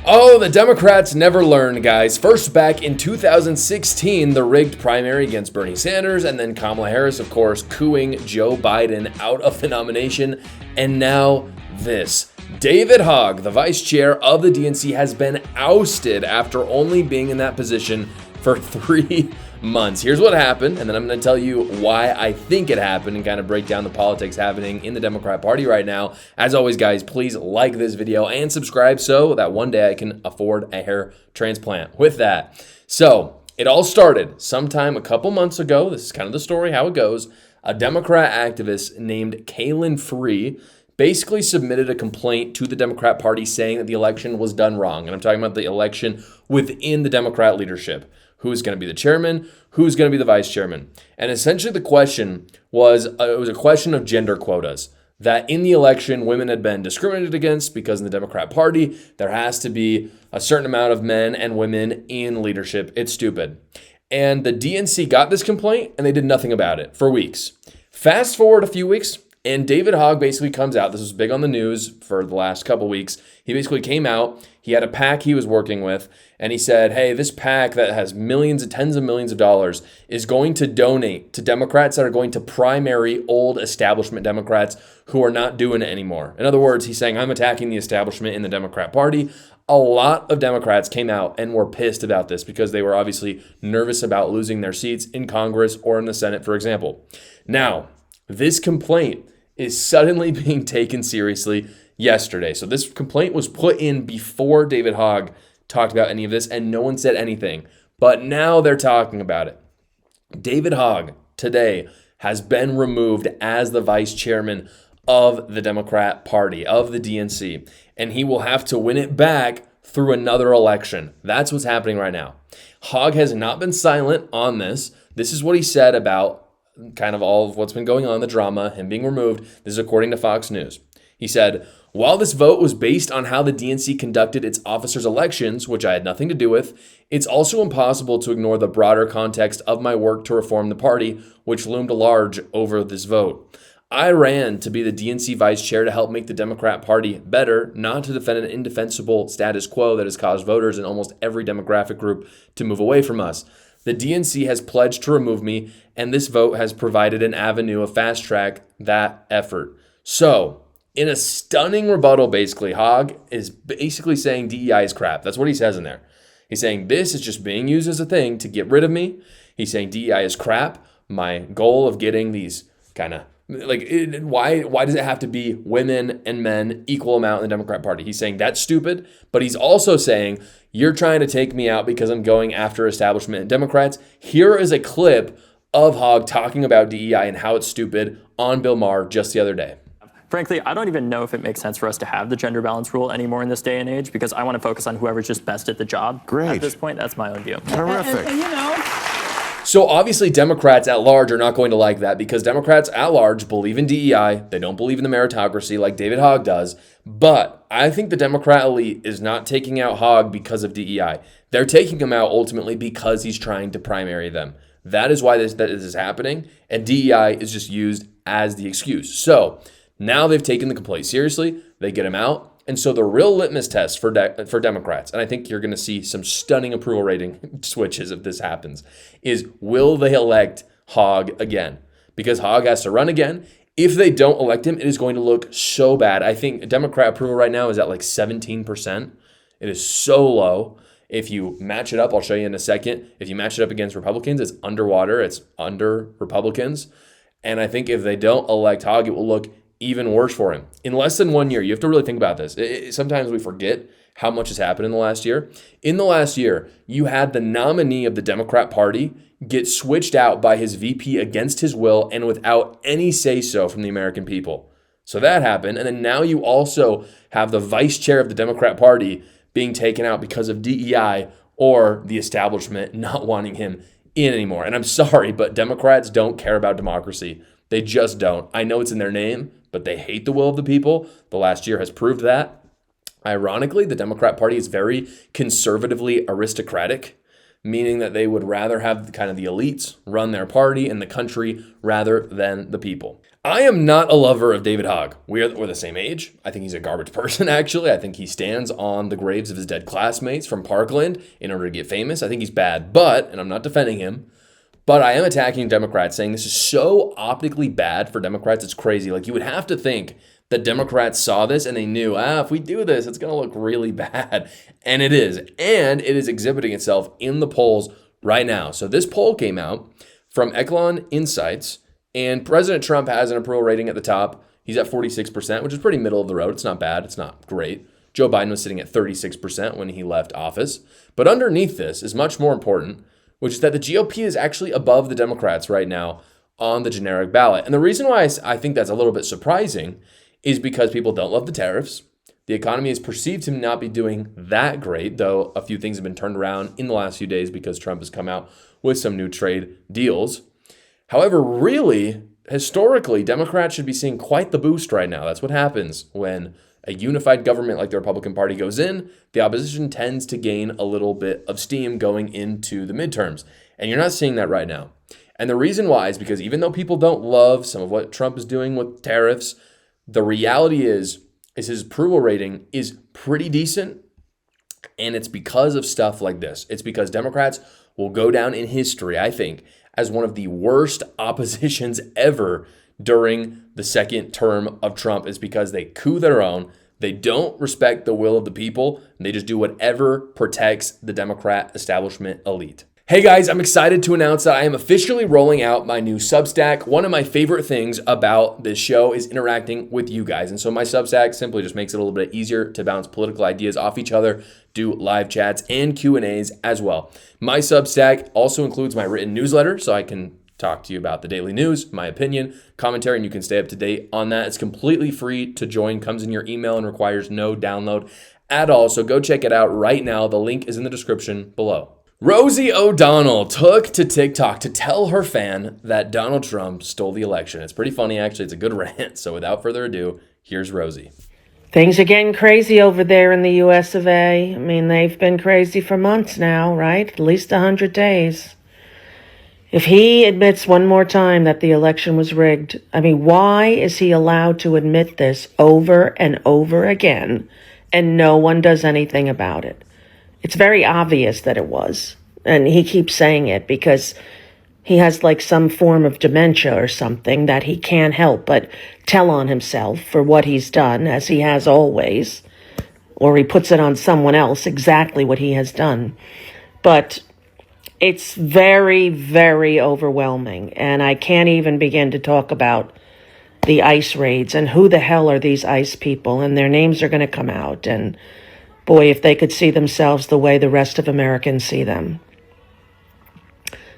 Oh, the Democrats never learn, guys. First, back in 2016, the rigged primary against Bernie Sanders, and then Kamala Harris, of course, cooing Joe Biden out of the nomination. And now this. David Hogg, the vice chair of the DNC, has been ousted after only being in that position for 3 months. Here's what happened, and then I'm going to tell you why I think it happened and kind of break down the politics happening in the Democrat Party right now. As always, guys, please like this video and subscribe so that one day I can afford a hair transplant. With that, so it all started sometime a couple months ago. This is kind of the story, how it goes. A Democrat activist named Kaylin Free basically submitted a complaint to the Democrat Party saying that the election was done wrong. And I'm talking about the election within the Democrat leadership. Who's going to be the chairman? Who's going to be the vice chairman? And essentially the question was, it was a question of gender quotas. That in the election, women had been discriminated against because in the Democrat Party, there has to be a certain amount of men and women in leadership. It's stupid. And the DNC got this complaint and they did nothing about it for weeks. Fast forward a few weeks, and David Hogg basically comes out. This was big on the news for the last couple weeks. He basically came out. He had a PAC he was working with, and he said, hey, this PAC that has millions and tens of millions of dollars is going to donate to Democrats that are going to primary old establishment Democrats who are not doing it anymore. In other words, he's saying, I'm attacking the establishment in the Democrat Party. A lot of Democrats came out and were pissed about this because they were obviously nervous about losing their seats in Congress or in the Senate, for example. Now, this complaint is suddenly being taken seriously yesterday. So this complaint was put in before David Hogg talked about any of this, and no one said anything. But now they're talking about it. David Hogg today has been removed as the vice chairman of the Democrat Party, of the DNC, and he will have to win it back through another election. That's what's happening right now. Hogg has not been silent on this. This is what he said about kind of all of what's been going on, the drama, him being removed. This is according to Fox News. He said, while this vote was based on how the DNC conducted its officers' elections, which I had nothing to do with, it's also impossible to ignore the broader context of my work to reform the party, which loomed large over this vote. I ran to be the DNC vice chair to help make the Democrat Party better, not to defend an indefensible status quo that has caused voters in almost every demographic group to move away from us. The DNC has pledged to remove me, and this vote has provided an avenue of fast track that effort. So, in a stunning rebuttal, basically, Hogg is basically saying DEI is crap. That's what he says in there. He's saying this is just being used as a thing to get rid of me. He's saying DEI is crap. My goal of getting these kind of why does it have to be women and men equal amount in the Democrat Party? He's saying that's stupid, but he's also saying you're trying to take me out because I'm going after establishment and Democrats. Here is a clip of Hogg talking about DEI and how it's stupid on Bill Maher just the other day. Frankly, I don't even know if it makes sense for us to have the gender balance rule anymore in this day and age because I want to focus on whoever's just best at the job. Great. At this point, that's my own view. Terrific. So obviously Democrats at large are not going to like that because Democrats at large believe in DEI. They don't believe in the meritocracy like David Hogg does. But I think the Democrat elite is not taking out Hogg because of DEI. They're taking him out ultimately because he's trying to primary them. That is why this is happening. And DEI is just used as the excuse. So now they've taken the complaint seriously. They get him out. And so the real litmus test for Democrats, and I think you're going to see some stunning approval rating switches if this happens, is will they elect Hogg again? Because Hogg has to run again. If they don't elect him, it is going to look so bad. I think Democrat approval right now is at like 17%. It is so low. If you match it up, I'll show you in a second. If you match it up against Republicans, it's underwater. It's under Republicans. And I think if they don't elect Hogg, it will look even worse for him. In less than 1 year, you have to really think about this. Sometimes we forget how much has happened in the last year. In the last year, you had the nominee of the Democrat Party get switched out by his VP against his will and without any say-so from the American people. So that happened. And then now you also have the vice chair of the Democrat Party being taken out because of DEI or the establishment not wanting him in anymore. And I'm sorry, but Democrats don't care about democracy. They just don't. I know it's in their name, but they hate the will of the people. The last year has proved that. Ironically, the Democrat Party is very conservatively aristocratic, meaning that they would rather have kind of the elites run their party and the country rather than the people. I am not a lover of David Hogg. We're the same age. I think he's a garbage person, actually. I think he stands on the graves of his dead classmates from Parkland in order to get famous. I think he's bad, and I'm not defending him, but I am attacking Democrats, saying this is so optically bad for Democrats, it's crazy. Like, you would have to think that Democrats saw this and they knew, if we do this, it's going to look really bad. And it is. And it is exhibiting itself in the polls right now. So this poll came out from Echelon Insights, and President Trump has an approval rating at the top. He's at 46%, which is pretty middle of the road. It's not bad. It's not great. Joe Biden was sitting at 36% when he left office. But underneath this is much more important, which is that the GOP is actually above the Democrats right now on the generic ballot. And the reason why I think that's a little bit surprising is because people don't love the tariffs. The economy is perceived to not be doing that great, though a few things have been turned around in the last few days because Trump has come out with some new trade deals. However, really, historically, Democrats should be seeing quite the boost right now. That's what happens when a unified government like the Republican Party goes in. The opposition tends to gain a little bit of steam going into the midterms. And you're not seeing that right now. And the reason why is because even though people don't love some of what Trump is doing with tariffs, the reality is his approval rating is pretty decent. And it's because of stuff like this. It's because Democrats will go down in history, I think, as one of the worst oppositions ever during the second term of Trump. Is because they coup their own. They don't respect the will of the people. And they just do whatever protects the Democrat establishment elite. Hey guys, I'm excited to announce that I am officially rolling out my new Substack. One of my favorite things about this show is interacting with you guys. And so my Substack simply just makes it a little bit easier to bounce political ideas off each other, do live chats and Q&As as well. My Substack also includes my written newsletter, so I can talk to you about the daily news, my opinion, commentary, and you can stay up to date on that. It's completely free to join, comes in your email and requires no download at all. So go check it out right now. The link is in the description below. Rosie O'Donnell took to TikTok to tell her fan that Donald Trump stole the election. It's pretty funny, actually. It's a good rant. So without further ado, here's Rosie. Things are getting crazy over there in the US of A. I mean, they've been crazy for months now, right? At least 100 days. If he admits one more time that the election was rigged, I mean, why is he allowed to admit this over and over again and no one does anything about it? It's very obvious that it was. And he keeps saying it because he has like some form of dementia or something that he can't help but tell on himself for what he's done, as he has always. Or he puts it on someone else, exactly what he has done. But it's very, very overwhelming. And I can't even begin to talk about the ICE raids and who the hell are these ICE people, and their names are going to come out. And boy, if they could see themselves the way the rest of Americans see them.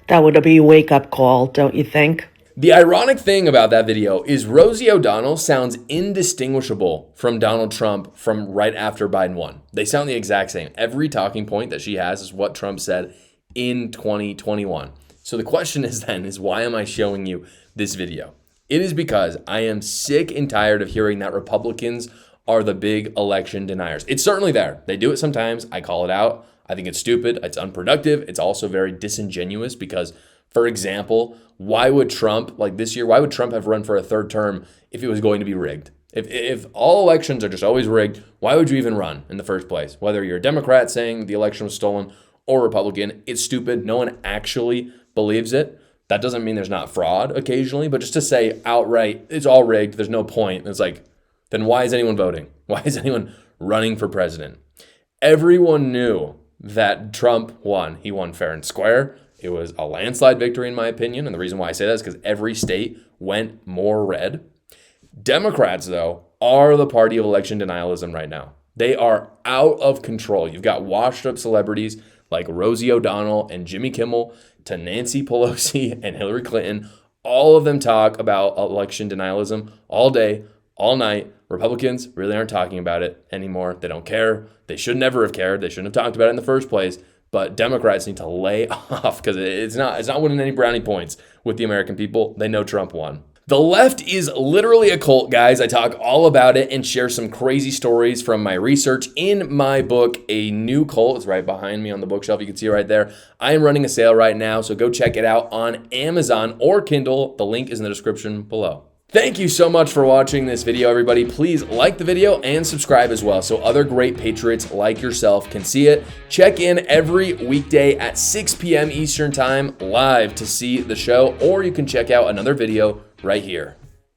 That would be a wake-up call, don't you think? The ironic thing about that video is Rosie O'Donnell sounds indistinguishable from Donald Trump from right after Biden won. They sound the exact same. Every talking point that she has is what Trump said in 2021. So the question is why am I showing you this video? It is because I am sick and tired of hearing that Republicans are the big election deniers. It's certainly there. They do it sometimes. I call it out. I think it's stupid. It's unproductive. It's also very disingenuous because, for example, why would Trump, like this year, why would Trump have run for a third term if it was going to be rigged? If all elections are just always rigged, why would you even run in the first place? Whether you're a Democrat saying the election was stolen or Republican, it's stupid. No one actually believes it. That doesn't mean there's not fraud occasionally, but just to say outright, it's all rigged, there's no point. It's like, then why is anyone voting? Why is anyone running for president? Everyone knew that Trump won. He won fair and square. It was a landslide victory, in my opinion. And the reason why I say that is because every state went more red. Democrats, though, are the party of election denialism right now. They are out of control. You've got washed up celebrities like Rosie O'Donnell and Jimmy Kimmel to Nancy Pelosi and Hillary Clinton. All of them talk about election denialism all day, all night. Republicans really aren't talking about it anymore. They don't care. They should never have cared. They shouldn't have talked about it in the first place. But Democrats need to lay off because it's not winning any brownie points with the American people. They know Trump won. The left is literally a cult, guys. I talk all about it and share some crazy stories from my research in my book, A New Cult. It's right behind me on the bookshelf. You can see it right there. I am running a sale right now, so go check it out on Amazon or Kindle. The link is in the description below. Thank you so much for watching this video, everybody. Please like the video and subscribe as well so other great patriots like yourself can see it. Check in every weekday at 6 p.m. Eastern Time live to see the show, or you can check out another video right here.